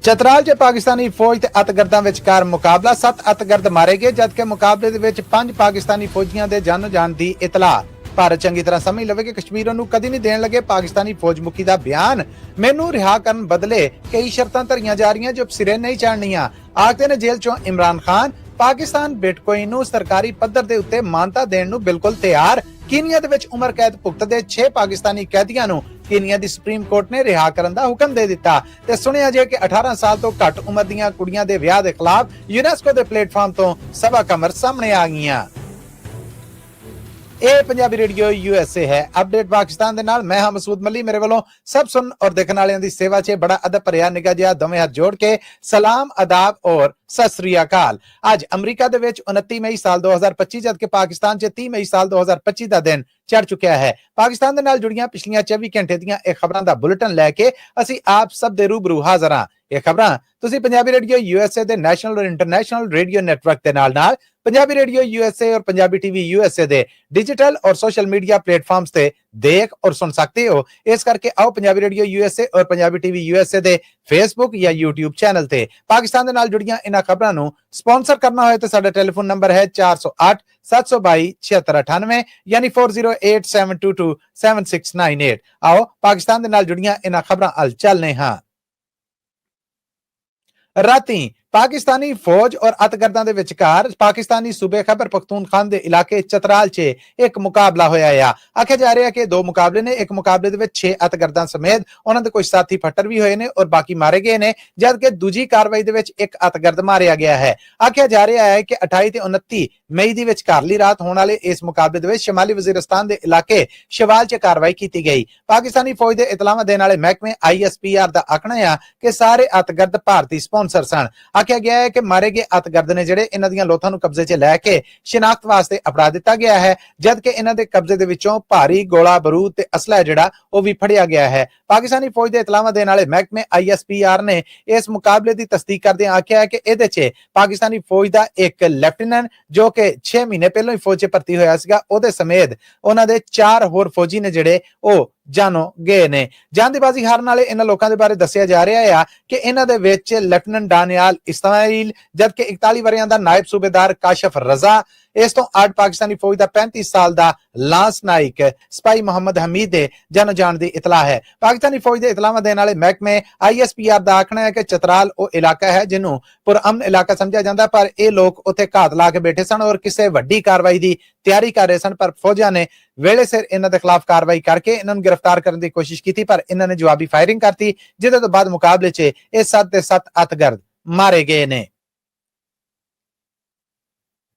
ਚਤਰਾਲ 'ਚ ਪਾਕਿਸਤਾਨੀ ਫੌਜ ਤੇ ਅਤਗਰਦਾਂ ਵਿਚਕਾਰ ਮੁਕਾਬਲਾ 7 ਅਤਗਰਦ ਮਾਰੇ ਗਏ ਜਦਕਿ ਮੁਕਾਬਲੇ ਦੇ ਵਿੱਚ 5 ਪਾਕਿਸਤਾਨੀ ਫੌਜੀਆਂ ਦੇ ਜਾਨ ਦੀ ਇਤਲਾਹ। ਭਾਰਤ ਚੰਗੀ ਤਰ੍ਹਾਂ ਸਮਝ ਲਵੇ ਕਿ ਕਸ਼ਮੀਰ ਨੂੰ ਕਦੀ ਨਹੀਂ ਦੇਣ ਲੱਗੇ। ਪਾਕਿਸਤਾਨੀ ਫੌਜ ਮੁਖੀ ਦਾ ਬਿਆਨ, ਮੈਨੂੰ ਰਿਹਾ ਕਰਨ ਬਦਲੇ ਕਈ ਸ਼ਰਤਾਂ ਧਰੀਆਂ ਜਾ ਰਹੀਆਂ ਜੋ ਸਿਰੇ ਨਹੀਂ ਚੜ੍ਹਨੀਆਂ। ਆਖਦੇ ਨੇ ਜੇਲ੍ਹ ਚੋਂ ਇਮਰਾਨ ਖਾਨ, ਪਾਕਿਸਤਾਨ ਬਿਟਕੋਇਨ ਨੂੰ ਸਰਕਾਰੀ ਪੱਧਰ ਦੇ ਉੱਤੇ ਮਾਨਤਾ ਦੇਣ ਨੂੰ ਬਿਲਕੁਲ ਤਿਆਰ। ਕੀਨੀਆ ਦੇ ਵਿੱਚ ਉਮਰ ਕੈਦ ਭੁਗਤਦੇ 6 ਪਾਕਿਸਤਾਨੀ ਕੈਦੀਆਂ ਨੂੰ ਕੀਨੀਆ ਦੀ ਸੁਪਰੀਮ ਕੋਰਟ ਨੇ ਰਿਹਾ ਕਰਨ ਦਾ ਹੁਕਮ ਦੇ ਦਿੱਤਾ ਤੇ ਸੁਣਿਆ ਜੇ ਕਿ 18 ਸਾਲ ਤੋਂ ਘੱਟ ਉਮਰ ਦੀਆਂ ਕੁੜੀਆਂ ਦੇ ਵਿਆਹ ਦੇ ਖਿਲਾਫ ਯੂਨੈਸਕੋ ਦੇ ਪਲੇਟਫਾਰਮ ਤੋਂ ਸਭਾ ਕਮਰ ਸਾਹਮਣੇ ਆ ਗਈਆਂ। ਇਹ ਪੰਜਾਬੀ ਰੇਡੀਓ USA ਹੈ। ਅਪਡੇਟ ਪਾਕਿਸਤਾਨ ਦੇ ਨਾਲ ਮੈਂ ਹਾਂ ਮਸੂਦ ਮੱਲੀ। ਮੇਰੇ ਵੱਲੋਂ ਸਭ ਸੁਣ ਔਰ ਦੇਖਣ ਵਾਲਿਆਂ ਦੀ ਸੇਵਾ 'ਚ ਬੜਾ ਅਦਬ ਭਰਿਆ ਨਿੱਘਾ ਜਿਹਾ ਦੋਵੇਂ ਹੱਥ ਜੋੜ ਕੇ ਸਲਾਮ, ਆਦਾਬ ਔਰ ਸਤਿ ਸ੍ਰੀ ਅਕਾਲ। ਅੱਜ ਅਮਰੀਕਾ ਦੇ ਵਿੱਚ 29 ਮਈ ਸਾਲ 2025 ਜਦਕਿ ਪਾਕਿਸਤਾਨ 'ਚ 30 ਮਈ ਸਾਲ 2025 ਦਾ ਦਿਨ ਚੜ ਚੁੱਕਿਆ ਹੈ। ਪਾਕਿਸਤਾਨ ਦੇ ਨਾਲ ਜੁੜੀਆਂ ਪਿਛਲੀਆਂ 24 ਘੰਟੇ ਦੀਆਂ ਇਹ ਖਬਰਾਂ ਦਾ ਬੁਲੇਟਿਨ ਲੈ ਕੇ ਅਸੀਂ ਆਪ ਸਭ ਦੇ ਰੂਬਰੂ ਹਾਜ਼ਰ ਹਾਂ। ਇਹ ਖਬਰਾਂ ਤੁਸੀਂ ਪੰਜਾਬੀ ਰੇਡੀਓ USA ਦੇ ਨੈਸ਼ਨਲ ਔਰ ਇੰਟਰਨੈਸ਼ਨਲ ਰੇਡੀਓ ਨੈਟਵਰਕ ਦੇ ਨਾਲ ਪੰਜਾਬੀ ਰੇਡੀਓ USA ਔਰ ਪੰਜਾਬੀ TV USA ਦੇ डिजिटल और सोशल मीडिया प्लेटफॉर्म्स ते देख और सुन सकते हो। इस करके आओ पंजाबी रेडियो USA और पंजाबी TV USA दे फेसबुक या YouTube चैनल ते पाकिस्तान दे नाल जुड़ियां इन्हां खबरां नूं स्पॉन्सर करना होए तो साडा टेलीफोन नंबर है 408 722 7698 यानी 4087227698। आओ पाकिस्तान दे नाल जुड़ियां इन्हां खबरां अल चलने हां। राती पाकिस्तानी फौज और अतगर्दां दे विचकार पाकिस्तानी सूबे खैबर पख्तूनख्वा दे इलाके चतराल च एक मुकाबला होया है। आख्या जा रहा है कि दो मुकाबले ने। एक मुकाबले दे विच 6 अतगर्दां समेत उन्हां दे कुछ साथी फट्टर भी होए ने और बाकी मारे गए ने जबकि दूजी कार्रवाई दे विच एक अतगर्द मारिया गया है। आख्या जा रहा है कि 28 ते 29 मई दी विचकारली रात होने वाले इस मुकाबले दे विच शमाली वजीरिस्तान दे इलाके शवाल च कार्रवाई की गई। पाकिस्तानी फौज दे इतलावां देने वाले महकमे ISPR दा आखना है कि सारे अतगर्द भारतीय स्पॉन्सर सन। आख्या गया है कि मारे गए अतगर्द ने ਜਿਹੜੇ ਇਹਨਾਂ ਦੀਆਂ ਲੋਥਾਂ ਨੂੰ ਕਬਜ਼ੇ 'ਚ ਲੈ ਕੇ ਸ਼ਨਾਖਤ ਵਾਸਤੇ ਅਪੜਾ ਦਿੱਤਾ ਗਿਆ ਹੈ ਜਦਕਿ ਇਹਨਾਂ ਦੇ ਕਬਜ਼ੇ ਦੇ ਵਿੱਚੋਂ ਭਾਰੀ ਗੋਲਾ ਬਰੂਦ ਤੇ ਅਸਲਾ ਜਿਹੜਾ ਉਹ ਵੀ ਫੜਿਆ ਗਿਆ ਹੈ। ਪਾਕਿਸਤਾਨੀ ਫੌਜ ਦੇ ਇਤਲਾਵਾਂ ਦੇਣ ਵਾਲੇ ਮਹਿਕਮੇ ISPR ਨੇ ਇਸ ਮੁਕਾਬਲੇ ਦੀ ਤਸਦੀਕ ਕਰਦਿਆਂ ਆਖਿਆ ਹੈ ਕਿ ਇਹਦੇ 'ਚ ਪਾਕਿਸਤਾਨੀ ਫੌਜ ਦਾ ਇੱਕ ਲੈਫਟੀਨੈਂਟ ਜੋ ਕਿ 6 ਮਹੀਨੇ ਪਹਿਲਾਂ ਹੀ ਫੌਜ 'ਚ ਭਰਤੀ ਹੋਇਆ ਸੀਗਾ ਉਹਦੇ ਸਮੇਤ ਉਹਨਾਂ ਦੇ 4 ਹੋਰ ਫੌਜੀ ਨੇ ਜਿਹੜੇ ਉਹ ਜਾਨੋਂ ਗਏ ਨੇ। ਜਾਂਦੀਬਾਜ਼ੀ ਹਾਰਨ ਵਾਲੇ ਇਹਨਾਂ ਲੋਕਾਂ ਦੇ ਬਾਰੇ ਦੱਸਿਆ ਜਾ ਰਿਹਾ ਆ ਕਿ ਇਹਨਾਂ ਦੇ ਵਿੱਚ ਲੈਫਟੀਨੈਂਟ ਡਾਨਿਆਲ ਇਸਮਾਈਲ ਜਦਕਿ 41 ਵਰਿਆਂ ਦਾ ਨਾਇਬ ਸੂਬੇਦਾਰ ਕਾਸ਼ਫ ਰਜ਼ਾ, ਇਸ ਤੋਂ ਅੱਡ ਪਾਕਿਸਤਾਨੀ ਫੌਜ ਦਾ 35 ਸਾਲ ਦਾ ਲਾਂਸ ਨਾਇਕ ਸਪਾਈ ਮੁਹੰਮਦ ਹਮੀਦ ਦੇ ਜਾਨੋਂ ਜਾਣ ਦੀ ਇਤਲਾਹ ਹੈ। ਪਾਕਿਸਤਾਨੀ ਫੌਜ ਦੇ ਇਤਲਾਵਾਂ ਦੇਣ ਵਾਲੇ ਮਹਿਕਮੇ ISPR ਦਾ ਆਖਣਾ ਹੈ ਕਿ ਚਤਰਾਲ ਉਹ ਇਲਾਕਾ ਹੈ ਜਿਹਨੂੰ ਪੁਰਅਮਨ ਇਲਾਕਾ ਸਮਝਿਆ ਜਾਂਦਾ ਪਰ ਇਹ ਲੋਕ ਉੱਥੇ ਘਾਤ ਲਾ ਕੇ ਬੈਠੇ ਸਨ ਔਰ ਕਿਸੇ ਵੱਡੀ ਕਾਰਵਾਈ ਦੀ ਤਿਆਰੀ ਕਰ ਰਹੇ ਸਨ ਪਰ ਫੌਜਾਂ ਨੇ ਵੇਲੇ ਸਿਰ ਇਹਨਾਂ ਦੇ ਖਿਲਾਫ ਕਾਰਵਾਈ ਕਰਕੇ ਇਹਨਾਂ ਨੂੰ गिरफ्तार करने की कोशिश की थी पर इन्होंने जवाबी फायरिंग करती जिहदे तो बाद मुकाबले च ये 7 ਦੇ 7 अतगर्द मारे गए ने।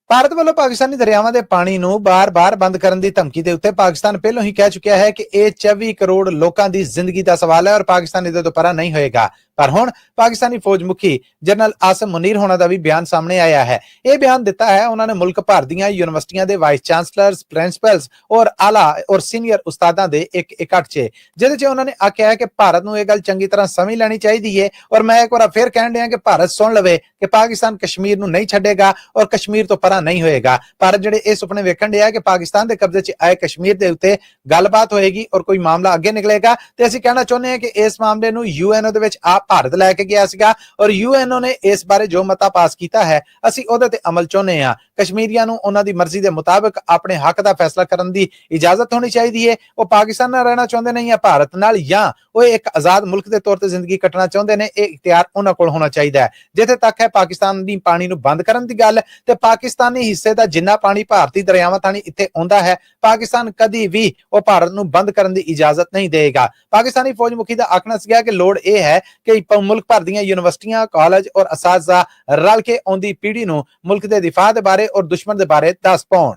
ਭਾਰਤ ਵੱਲੋਂ ਪਾਕਿਸਤਾਨੀ ਦਰਿਆਵਾਂ ਦੇ ਪਾਣੀ ਨੂੰ ਬਾਰ-ਬਾਰ ਬੰਦ ਕਰਨ ਦੀ ਧਮਕੀ ਦੇ ਉੱਤੇ ਪਾਕਿਸਤਾਨ ਪਹਿਲਾਂ ਹੀ ਕਹਿ ਚੁੱਕਿਆ ਹੈ ਕਿ ਇਹ 24 ਕਰੋੜ ਲੋਕਾਂ ਦੀ ਜ਼ਿੰਦਗੀ ਦਾ ਸਵਾਲ ਹੈ ਔਰ ਪਾਕਿਸਤਾਨ ਇਹਦੇ ਤੋਂ ਪਰਾਂ ਨਹੀਂ ਹੋਏਗਾ। ਪਰ ਹੁਣ ਪਾਕਿਸਤਾਨੀ ਫੌਜ ਮੁਖੀ ਜਨਰਲ ਆਸਮ ਮੁਨੀਰ ਹੋਣਾ ਦਾ ਵੀ ਬਿਆਨ ਸਾਹਮਣੇ ਆਇਆ ਹੈ। ਇਹ ਬਿਆਨ ਦਿੱਤਾ ਹੈ ਉਹਨਾਂ ਨੇ ਮੁਲਕ ਭਰ ਦੀਆਂ ਯੂਨੀਵਰਸਿਟੀਆਂ ਦੇ ਵਾਈਸ ਚਾਂਸਲਰਸ, ਪ੍ਰਿੰਸੀਪਲਸ ਔਰ ਆਲਾ ਔਰ ਸੀਨੀਅਰ ਉਸਤਾਦਾਂ ਦੇ ਇੱਕ ਇਕੱਠ 'ਚ ਜਿਹਦੇ 'ਚ ਉਹਨਾਂ ਨੇ ਆਖਿਆ ਹੈ ਕਿ ਭਾਰਤ ਨੂੰ ਇਹ ਗੱਲ ਚੰਗੀ ਤਰ੍ਹਾਂ ਸਮਝ ਲੈਣੀ ਚਾਹੀਦੀ ਹੈ ਔਰ ਮੈਂ ਇੱਕ ਵਾਰ ਫਿਰ ਕਹਿਣ ਡਿਆ ਕਿ ਭਾਰਤ ਸੁਣ ਲਵੇ ਕਿ ਪਾਕਿਸਤਾਨ ਕਸ਼ਮੀਰ ਨੂੰ ਨਹੀਂ ਛੱਡੇਗਾ ਔਰ ਕਸ਼ਮੀਰ ਤੋਂ ਪਰਾਂ ਨਹੀਂ ਹੋਏਗਾ। ਭਾਰਤ ਜਿਹੜੇ ਇਹ ਸੁਪਨੇ ਵੇਖਣ ਡਿਆ ਕਿ ਪਾਕਿਸਤਾਨ ਦੇ ਕਬਜ਼ੇ 'ਚ ਆਏ ਕਸ਼ਮੀਰ ਦੇ ਉੱਤੇ ਗੱਲਬਾਤ ਹੋਏਗੀ ਔਰ ਕੋਈ ਮਾਮਲਾ ਅੱਗੇ ਨਿਕਲੇਗਾ ਤੇ ਅਸੀਂ ਕਹਿਣਾ ਚਾਹੁੰਦੇ ਹਾਂ ਕਿ ਇਸ ਮਾਮਲੇ ਨੂੰ UNO ਦੇ ਵਿੱਚ ਆਪ ਭਾਰਤ ਲੈ ਕੇ ਗਿਆ ਸੀਗਾ ਔਰ UNO ਨੇ ਇਸ ਬਾਰੇ ਜੋ ਮਤਾ ਪਾਸ ਕੀਤਾ ਹੈ ਅਸੀਂ ਉਹਦੇ ਤੇ ਅਮਲ ਚਾਹੁੰਦੇ ਹਾਂ। ਕਸ਼ਮੀਰੀਆਂ ਨੂੰ ਉਹਨਾਂ ਦੀ ਮਰਜ਼ੀ ਦੇ ਮੁਤਾਬਕ ਆਪਣੇ ਹੱਕ ਦਾ ਫੈਸਲਾ ਕਰਨ ਦੀ ਇਜਾਜ਼ਤ ਹੋਣੀ ਚਾਹੀਦੀ ਹੈ। ਉਹ ਪਾਕਿਸਤਾਨ ਨਾਲ ਰਹਿਣਾ ਚਾਹੁੰਦੇ ਨਹੀਂ ਜਾਂ ਭਾਰਤ ਨਾਲ ਜਾਂ ਉਹ ਇੱਕ ਆਜ਼ਾਦ ਮੁਲਕ ਦੇ ਤੌਰ ਤੇ ਜ਼ਿੰਦਗੀ ਕੱਟਣਾ ਚਾਹੁੰਦੇ ਨੇ, ਇਹ ਇਖਤਿਆਰ ਉਹਨਾਂ ਕੋਲ ਹੋਣਾ ਚਾਹੀਦਾ ਹੈ। ਜਿੱਥੇ ਤੱਕ ਹੈ ਪਾਕਿਸਤਾਨ ਦੀ ਪਾਣੀ ਨੂੰ ਬੰਦ ਕਰਨ ਦੀ ਗੱਲ ਤੇ ਪਾਕਿਸਤਾਨੀ ਹਿੱਸੇ ਦਾ ਜਿੰਨਾ ਪਾਣੀ ਭਾਰਤੀ ਦਰਿਆਵਾਂ ਥਾਣੀ ਇੱਥੇ ਆਉਂਦਾ ਹੈ ਪਾਕਿਸਤਾਨ ਕਦੀ ਵੀ ਉਹ ਭਾਰਤ ਨੂੰ ਬੰਦ ਕਰਨ ਦੀ ਇਜਾਜ਼ਤ ਨਹੀਂ ਦੇਗਾ। ਪਾਕਿਸਤਾਨੀ ਫੌਜ ਮੁਖੀ ਦਾ ਆਖਣਾ ਸੀਗਾ ਕਿ ਲੋੜ ਇਹ ਹੈ ਕਿ ਮੁਲਕ ਭਰ ਦੀਆਂ ਯੂਨੀਵਰਸਿਟੀਆਂ, ਕਾਲਜ ਔਰ ਅਸਾਤਜ਼ਾ ਰਲ ਕੇ ਆਉਂਦੀ ਪੀੜ੍ਹੀ ਨੂੰ ਮੁਲਕ ਦੇ ਦਿਫਾਅ ਦੇ ਬਾਰੇ ਔਰ ਦੁਸ਼ਮਣ ਦੇ ਬਾਰੇ ਦੱਸ ਪਾਉਣ।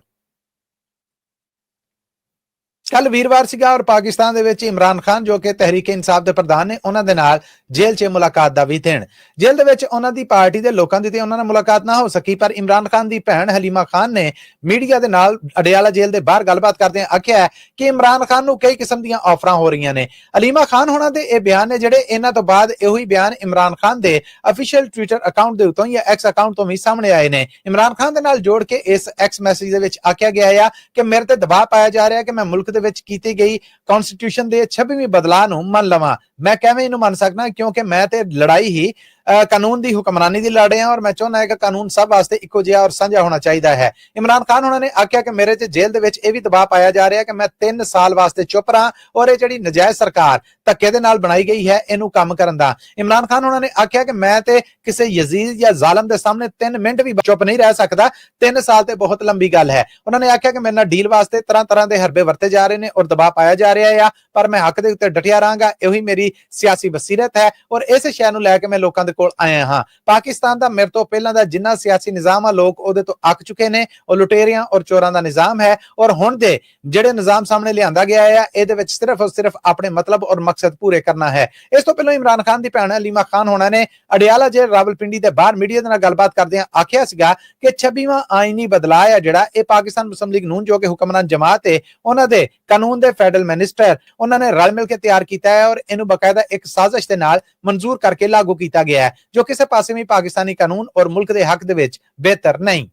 ਕੱਲ ਵੀਰਵਾਰ ਸੀਗਾ ਔਰ ਪਾਕਿਸਤਾਨ ਦੇ ਵਿੱਚ ਇਮਰਾਨ ਖਾਨ ਜੋ ਕਿ ਤਹਿਰੀਕ ਇਨਸਾਫ ਦੇ ਪ੍ਰਧਾਨ ਨੇ ਉਹਨਾਂ ਦੇ ਨਾਲ ਜੇਲ੍ਹ 'ਚ ਮੁਲਾਕਾਤ ਦਾ ਵੀ ਦਿਨ। ਜੇਲ੍ਹ ਦੇ ਵਿੱਚ ਉਹਨਾਂ ਦੀ ਪਾਰਟੀ ਦੇ ਲੋਕਾਂ ਦੀ ਤੇ ਉਹਨਾਂ ਨਾਲ ਮੁਲਾਕਾਤ ਨਾ ਹੋ ਸਕੀ ਪਰ ਇਮਰਾਨ ਖਾਨ ਦੀ ਭੈਣ ਹਲੀਮਾ ਖਾਨ ਨੇ ਮੀਡੀਆ ਦੇ ਨਾਲ ਅਡਿਆਲਾ ਜੇਲ੍ਹ ਦੇ ਬਾਹਰ ਗੱਲਬਾਤ ਕਰਦਿਆਂ ਆਖਿਆ ਕਿ ਇਮਰਾਨ ਖਾਨ ਨੂੰ ਕਈ ਕਿਸਮ ਦੀਆਂ ਆਫਰਾਂ ਹੋ ਰਹੀਆਂ ਨੇ। ਹਲੀਮਾ ਖਾਨ ਹੋਣਾ ਦੇ ਇਹ ਬਿਆਨ ਨੇ ਜਿਹੜੇ ਇਹਨਾਂ ਤੋਂ ਬਾਅਦ ਇਹੋ ਹੀ ਬਿਆਨ ਇਮਰਾਨ ਖਾਨ ਦੇ ਅਫੀਸ਼ੀਅਲ ਟਵਿੱਟਰ ਅਕਾਊਂਟ ਦੇ ਉੱਤੋਂ ਜਾਂ X ਅਕਾਊਂਟ ਤੋਂ ਵੀ ਸਾਹਮਣੇ ਆਏ ਨੇ। ਇਮਰਾਨ ਖਾਨ ਦੇ ਨਾਲ ਜੋੜ ਕੇ ਇਸ X ਮੈਸੇਜ ਦੇ ਵਿੱਚ ਆਖਿਆ ਗਿਆ ਆ ਕਿ ਮੇਰੇ ਤੇ ਦਬਾਅ ਪਾਇਆ ਜਾ ਰਿਹਾ ਕਿ ਮੈਂ ਮੁਲਕ ਦੇ ਵਿੱਚ ਕੀਤੀ ਗਈ ਕਨਸਟੀਟਿਊਸ਼ਨ ਦੇ 26ਵੇਂ ਬਦਲਾਅ ਨੂੰ ਮੰਨ ਲਵਾਂ। मैं किवें इहनूं मन सकदा क्योंकि मैं ते लड़ाई ही कानून की हुक्मरानी की लड़ रहे हैं और मैं चाहना है कि कानून सब वास्ते इक्को जिहा और साझा होना चाहिए है। इमरान खान उन्होंने आख्या कि मेरे च जेल दे विच इह वी दबाव पाया जा रहा है कि मैं 3 साल वास्ते चुप रहा और ये जिहड़ी नजायज सरकार धक्के दे नाल बनाई गई है इहनूं काम करन दा। इमरान खान उन्होंने आख्या कि मैं ते किसी यजीद या जालिम दे सामने 3 मिनट भी चुप नहीं रह सकता। 3 साल ते बहुत लंबी गल है। उन्होंने आख्या कि मेरे नाल डील वास्ते तरह तरह के हरबे वरते जा रहे हैं और दबाव पाया जा रहा है, पर मैं हक दे उत्ते डटिया रहांगा। यही मेरी सियासी बसीरत है और इस शय नूं लैके मैं लोकां दे कोल आया हां। पाकिस्तान दा मेरे तो पहलां दा जिन्ना सियासी निजाम आ लोग ओहदे तो अक चुके ने और लुटेरियां और चोरां दा निजाम है और हुण दे जिहड़े निजाम सामने लिआंदा गया है इहदे विच सिर्फ और सिर्फ अपने मतलब और मकसद पूरे करना है। इस तो पहलों इमरान खान दी भैण हलीमा खान होना ने अडियाला जेल रावलपिंडी दे बाहर मीडिया दे नाल गलबात करदे आख्या सीगा कि 26वां आईनी बदलाव है जिहड़ा ये पाकिस्तान मुस्लिम लीग नून जो कि हुक्मरान जमात है उन्हां दे कानून दे फेडरल मिनिस्टर उन्होंने रल मिल के तैयार किया है और इनू बकायदा एक साजिश के नाल मंजूर करके लागू किया गया है जो किसी पासे भी पाकिस्तानी कानून और मुल्क के हक दे विच बेहतर नहीं।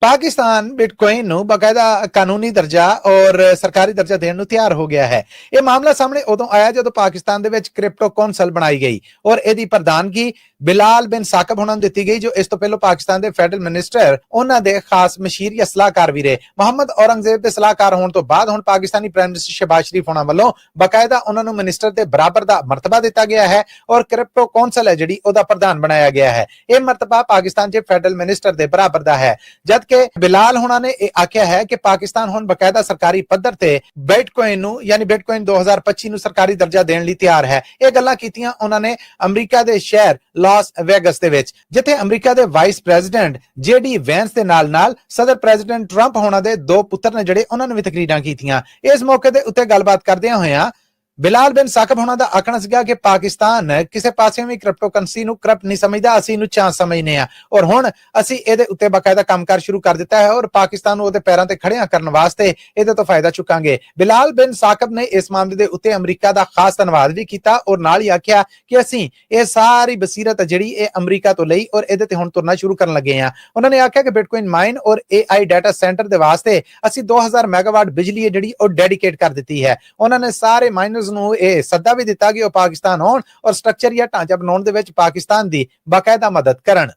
पाकिस्तान बिटकॉइन नूं बकायदा कानूनी दर्जा और सरकारी दर्जा देने नूं तैयार हो गया है। यह मामला सामने उदों आया जदों पाकिस्तान दे विच क्रिप्टो कौंसल बनाई गई और इहदी प्रधानगी बिलाल बिन साकिब होना दी गई जो इस तो पहले पाकिस्तान के फेडरल मिनिस्टर उन्हां दे खास मशीर या सलाहकार भी रहे। मोहम्मद औरंगजेब के सलाहकार होने तो बाद हुण पाकिस्तानी प्राइम मिनिस्टर शहबाज शरीफ होना वालों बकायदा उन्हां नूं मिनिस्टर के बराबर का मरतबा दिता गया है और क्रिप्टो कौंसल है जिहड़ी ओहदा प्रधान बनाया गया है। यह मरतबा पाकिस्तान के फेडरल मिनिस्टर के बराबर का है जबकि बिलाल होना ने आख्या है कि पाकिस्तान हुण बकायदा सरकारी पद्धर ते बिटकॉइन नूं यानी बिटकॉइन 2025 नूं सरकारी दर्जा देने लई तैयार है। यह गल्लां कीतियां उन्होंने अमरीका के शहर लॉस वेगस दे विच जिथे अमरीका के वाइस प्रेजिडेंट जेडी वैंस दे नाल नाल सदर प्रेजिडेंट ट्रंप होना दे 2 पुत्र ने जिहड़े उन्होंने भी तकरीरां कीतियां। इस मौके ते उत्ते गलबात करदियां होइयां बिलाल बिन साकिब होना दा आखना सीगा कि पाकिस्तान किसी पासे भी क्रिप्टो करंसी नूं करप्ट नहीं समझदा, असीं इहनूं चांस समझने आ और हुण असीं इहदे उत्ते बाकायदा कामकाज शुरू कर दिता है और पाकिस्तान नूं ओहदे पैरां ते खड़ियां करन वास्ते इहदे तो फायदा चुकांगे। बिलाल बिन साकिब ने इस मामले दे उत्ते अमरीका दा खास धन्नवाद भी कीता और नाल ही आख्या कि असीं इह सारी बसीरत जिहड़ी इह अमरीका तो लई और इहदे ते हुण तुरना शुरू करन लगे आ। उन्होंने आख्या कि बिटकॉइन माइन और एआई डाटा सेंटर दे वास्ते असीं 2000 मेगावाट बिजली जिहड़ी ओह डेडिकेट कर दित्ती है। उन्होंने सारे माइनर्स नूं इह सद्दा भी दिता कि ओह पाकिस्तान आउण और स्ट्रक्चर या ढांचा बनाउण दे विच पाकिस्तान दी बाकायदा मदद करन।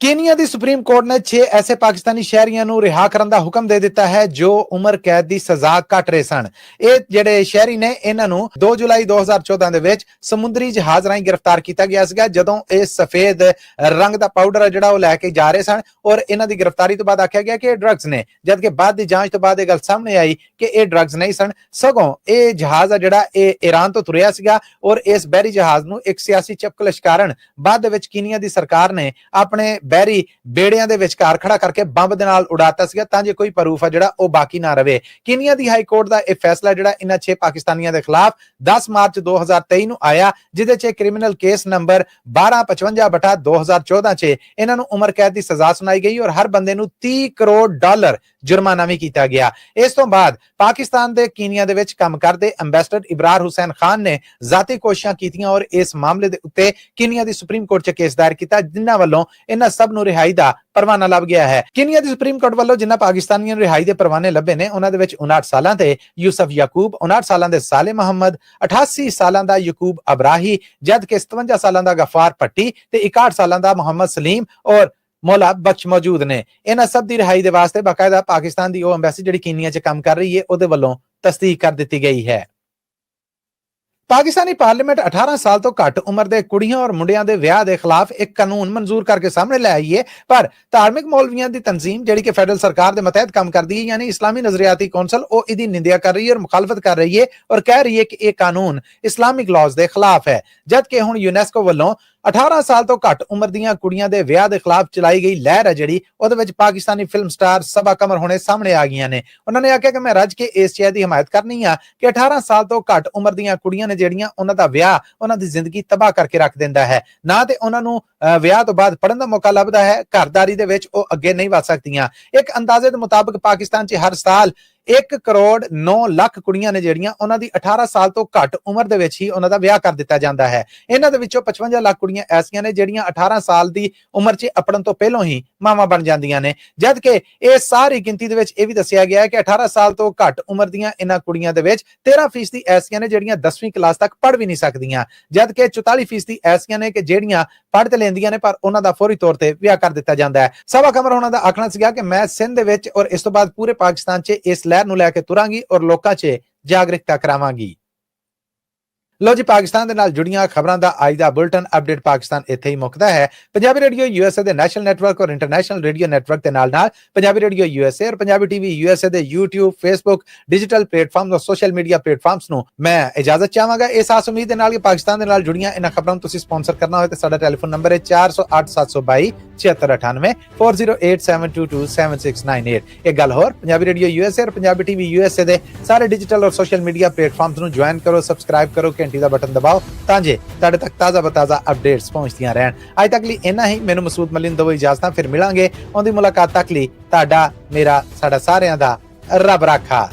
केनिया की सुप्रीम कोर्ट ने 6 ऐसे पाकिस्तानी शहरियों को रिहा करने का हुक्म दे दिता है जो उम्र कैद की सजा कट रहे सन। ये जिहड़े शहरी ने इन्हों 2 जुलाई 2014 दे विच समुद्री जहाज राही गिरफ्तार किया गया सीगा जदों ये सफेद रंग का पाउडर है जिहड़ा लैके जा रहे सन और इन्हां दी गिरफ्तारी तो बाद आख्या गया कि ड्रग्स ने, जबकि बाद की जांच तो बाद गल सामने आई कि ये ड्रग्स नहीं सन सगों ये जहाज है जिहड़ा ईरान तो तुरिया सीगा और इस बहरी जहाज नूं एक सियासी चपकलिश कारण बाद दे विच कीनिया की सरकार ने अपने बहरी बेड़ियां दे विचकार खड़ा करके बंब दे नाल उड़ाता सीगा तां जे कोई प्रूफ है जिहड़ा ओ बाकी ना रहे। कीनिया दी हाई कोर्ट दा यह फैसला जिहड़ा इन्हां 6 पाकिस्तानियों के खिलाफ 10 मार्च 2023 नूं आया जिहदे च क्रिमिनल केस नंबर 1255/2014 च इन्हां नूं उम्र कैद की सजा सुनाई गई और हर बंदे नूं $30 करोड़ जुर्माना भी किया गया। इस तो बाद पाकिस्तान दे कीनिया दे विच काम करदे एंबेसडर इब्रार हुसैन खान ने जाती कोशिशां कीतियां और इस मामले दे उत्ते कीनिया दी सुप्रीम कोर्ट च केस दायर किया जिन्हां वल्लों इन्हां सब नूं रिहाई दा परवाना लभ गया है। कीनिया दी सुप्रीम कोर्ट वल्लों जिन्हां पाकिस्तानियों नूं रिहाई दे परवाने लभे ने उन्हां दे विच 59 सालां ते यूसुफ याकूब, 59 सालां दे साले मोहम्मद, 88 सालां दा यकूब अबराही, जबकि 57 सालां दा गफार पट्टी ते 61 सालां दा मोहम्मद सलीम और मौला बख्श मौजूद ने। इन्हां सब दी रिहाई दे वास्ते बाकायदा पाकिस्तान दी ओह एम्बेसी जिहड़ी कीनिया च काम कर रही है ओहदे वल्लों तस्दीक कर दी गई है। पाकिस्तानी पार्लीमेंट 18 साल तो घट उम्र के कुड़ियां और मुंडियां के विआह के खिलाफ एक कानून मंजूर करके सामने लै आई है, पर धार्मिक मौलवियों की तंजीम जिहड़ी कि फेडरल सरकार के मतहत काम करती है यानी इस्लामी नजरियाती कौंसल वो इसकी निंदा कर रही है और मुखालफत कर रही है और कह रही है कि यह कानून इस्लामिक लॉज के खिलाफ है। जबकि हुण यूनेस्को वालों 18 साल तो घट उम्र दीयां कुड़ियां दे विआह दे खिलाफ चलाई गई लहर है जिहड़ी ओहदे विच पाकिस्तानी फिल्म स्टार सबा कमर होने सामने आ गई ने। उन्होंने आख्या कि मैं रज के इस चीज की हिमायत करनी आ कि 18 साल तो घट उम्र दीयां कुड़ियां ने जिहड़ियां उन्हां दा विआह उन्हां दी जिंदगी तबाह करके रख दिंदा है। ना ते उन्हां नूं विआह तो बाद पढ़न दा मौका लभदा है, घरदारी दे विच ओह अगे नहीं वध सकदियां। एक अंदाजे दे मुताबिक पाकिस्तान च हर साल 1 करोड़ 9 लाख कुड़ियां ने जिहड़ियां उन्हां दी 18 साल तो घट उम्र दे विच ही उन्हां दा विआह कर दिता जांदा है। इन्हां दे विचों 55 लाख कुड़ियां ऐसियां ने जिहड़ियां 18 साल दी उम्र च अपड़न तो पहलों ही ਮਾਵਾਂ ਬਣ ਜਾਂਦੀਆਂ ਨੇ। ਜਦ ਕਿ ਇਹ ਸਾਰੀ ਗਿਣਤੀ ਦੇ ਵਿੱਚ ਇਹ ਵੀ ਦੱਸਿਆ ਗਿਆ ਹੈ ਕਿ 18 ਸਾਲ ਤੋਂ ਘੱਟ ਉਮਰ ਦੀਆਂ ਇਹਨਾਂ ਕੁੜੀਆਂ ਦੇ ਵਿੱਚ 13% ਐਸੀਆਂ ਨੇ ਜਿਹੜੀਆਂ 10ਵੀਂ ਕਲਾਸ ਤੱਕ ਪੜ੍ਹ ਵੀ ਨਹੀਂ ਸਕਦੀਆਂ, ਜਦ ਕਿ 44% ਐਸੀਆਂ ਨੇ ਕਿ ਜਿਹੜੀਆਂ ਪੜ੍ਹ ਤੇ ਲੈਂਦੀਆਂ ਨੇ ਪਰ ਉਹਨਾਂ ਦਾ ਫੌਰੀ ਤੌਰ ਤੇ ਵਿਆਹ ਕਰ ਦਿੱਤਾ ਜਾਂਦਾ ਹੈ। ਸਬਾ ਕਮਰ ਉਹਨਾਂ ਦਾ ਆਖਣਾ ਸੀਗਾ ਕਿ ਮੈਂ ਸਿੰਧ ਦੇ ਵਿੱਚ ਔਰ ਇਸ ਤੋਂ ਬਾਅਦ ਪੂਰੇ ਪਾਕਿਸਤਾਨ 'ਚ ਇਸ ਲਹਿਰ ਨੂੰ ਲੈ ਕੇ ਤੁਰਾਂਗੀ ਔਰ ਲੋਕਾਂ 'ਚ ਜਾਗਰੂਕਤਾ ਕਰਾਵਾਂਗੀ। ਲੋ ਜੀ, ਪਾਕਿਸਤਾਨ ਦੇ ਨਾਲ ਜੁੜੀਆਂ ਖਬਰਾਂ ਦਾ ਅੱਜ ਦਾ ਬੁਲਟਨ ਅਪਡੇਟ ਪਾਕਿਸਤਾਨ ਇੱਥੇ ਹੀ ਮੁੱਕਦਾ ਹੈ। ਪੰਜਾਬੀ ਰੇਡੀਓ ਯੂਐਸਏ ਦੇ ਨੈਸ਼ਨਲ ਨੈਟਵਰਕ ਔਰ ਇੰਟਰਨੈਸ਼ਨਲ ਰੇਡੀਓ ਨੈਟਵਰਕ ਦੇ ਨਾਲ ਪੰਜਾਬੀ ਰੇਡੀਓ ਯੂਐਸਏ ਔਰ ਪੰਜਾਬੀ ਟੀਵੀ ਯੂਐਸਏ ਦੇ YouTube, Facebook, ਡਿਜੀਟਲ ਪਲੇਟਫਾਰਮਸ ਔਰ ਸੋਸ਼ਲ ਮੀਡੀਆ ਪਲੇਟਫਾਰਮਸ ਨੂੰ ਮੈਂ ਇਜਾਜ਼ਤ ਚਾਹਾਂਗਾ ਇਸ ਆਸ ਉਮੀਦ ਦੇ ਨਾਲ ਕਿ ਪਾਕਿਸਤਾਨ ਦੇ ਨਾਲ ਜੁੜੀਆਂ ਇਹਨਾਂ ਖਬਰਾਂ ਨੂੰ ਤੁਸੀਂ ਸਪਾਂਸਰ ਕਰਨਾ ਹੋਵੇ ਤਾਂ ਸਾਡਾ ਟੈਲੀਫੋਨ ਨੰਬਰ ਹੈ 408722 7698 4087227698। ਇੱਕ ਗੱਲ ਹੋਰ, ਪੰਜਾਬੀ ਰੇਡੀਓ ਯੂਐਸਏ ਔਰ ਪੰਜਾਬੀ ਟੀਵੀ ਯੂਐਸਏ ਦੇ ਸਾਰੇ ਡਿਜੀਟਲ ਔਰ ਸੋਸ਼ਲ ਮੀਡੀਆ ਪਲੇਟਫਾਰਮਸ ਨੂੰ ਜੁਆਇਨ ਕਰੋ, ਸਬਸਕ੍ਰਾਈਬ ਕਰੋ, ਘੰਟੀ ਦਾ ਬਟਨ ਦਬਾਓ ਤਾਂ ਜੇ ਤੁਹਾਡੇ ਤੱਕ ਤਾਜ਼ਾ ਬਤਾਜ਼ਾ ਅਪਡੇਟਸ ਪਹੁੰਚਦੀਆਂ ਰਹਿਣ। ਅੱਜ ਤੱਕ ਲਈ ਇੰਨਾ ਹੀ। ਮੈਨੂੰ ਮਸੂਦ ਮਲਿਨ ਦੋ ਇਜਾਜ਼ਤਾਂ, ਫਿਰ ਮਿਲਾਂਗੇ। ਉਹਦੀ ਮੁਲਾਕਾਤ ਤੱਕ ਲਈ ਤੁਹਾਡਾ, ਮੇਰਾ, ਸਾਡਾ ਸਾਰਿਆਂ ਦਾ ਰੱਬ ਰਾਖਾ।